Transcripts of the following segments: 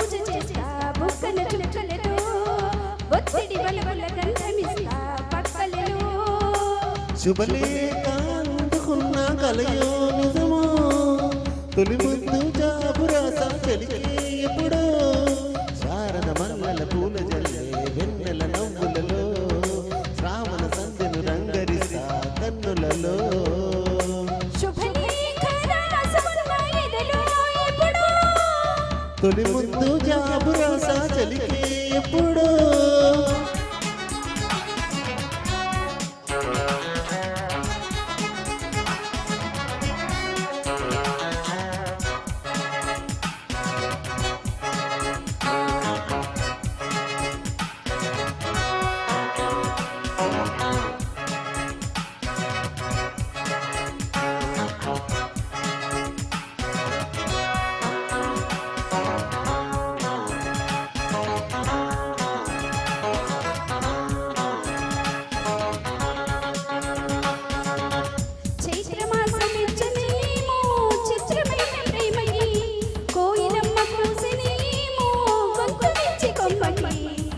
పూజ చేస్తా బుక్కన చుక్కలలో ఒత్తిడి బలబల గంధమిస్తా పక్కలలో శుభలేఖ అందుకున్న కలయో నిజమో తొలి ముద్దు జాబు రాసా చెలికే ఎప్పుడో శారద మల్లెల పూల జల్లే వెన్నెల నవ్వులలో శ్రావణ సంధ్యను రంగరిస్తా కన్నులలో తొలి ముద్దు జాబు రాసా చెలికే ఎప్పుడో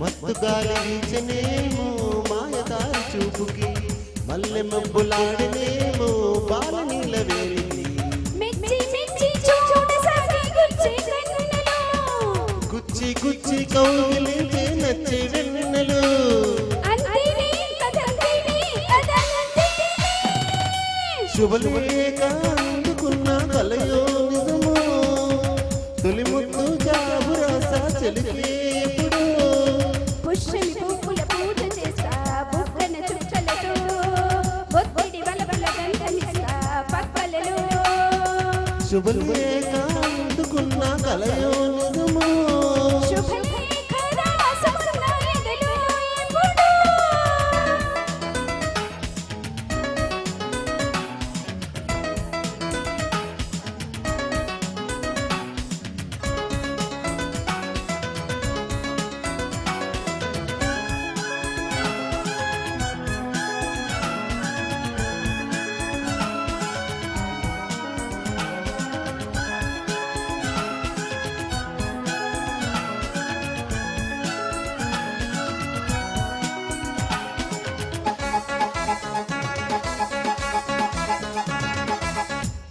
మత్తుగాలి వీచనేమో మాయదారి చూపుకి మల్లె మబ్బులాడనేమో బాల నీల వేడికి గుచ్చి గుచ్చి కౌగిలించే నచ్చే వెన్నెలు శుభలేఖ అందుకున్న కలయో నిజమో తొలి ముద్దు జాబు రాసా చెలికే శుభలేఖ అందుకున్న కలయో నిజమో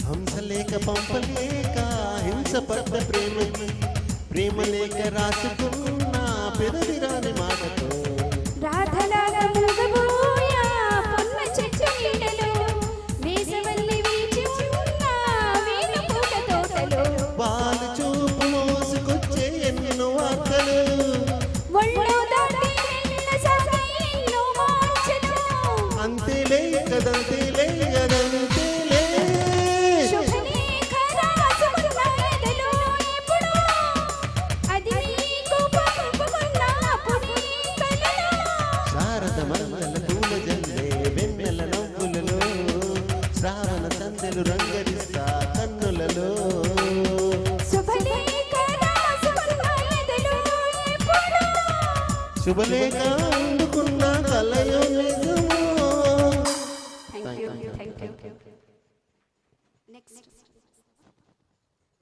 హంసలేక పంపలేక హింసపడ్డ ప్రేమకి ప్రేమ లేక రాసుకున్న పెదవిరాని మాటతో రాధలాగా మూగబోయా పొన్న చెట్టు నీడలో వేసవల్లి వీచి ఉన్న వేల పూల తోటలో పాలు చూపు మోసుకొచ్చే ఎన్నో వార్తలు ఒళ్ళో దాటి వెళ్ళసాగే ఎన్నో మార్చలు అంతేలే కదంతేలే కదంతేలే మల్లెల పూల జల్లే వెన్నెల నవ్వులలో శ్రావణ సంధ్యలు రంగరిస్తా కన్నులలో శుభలేఖ అందుకున్న కలయో నిజమో. Thank you. Next.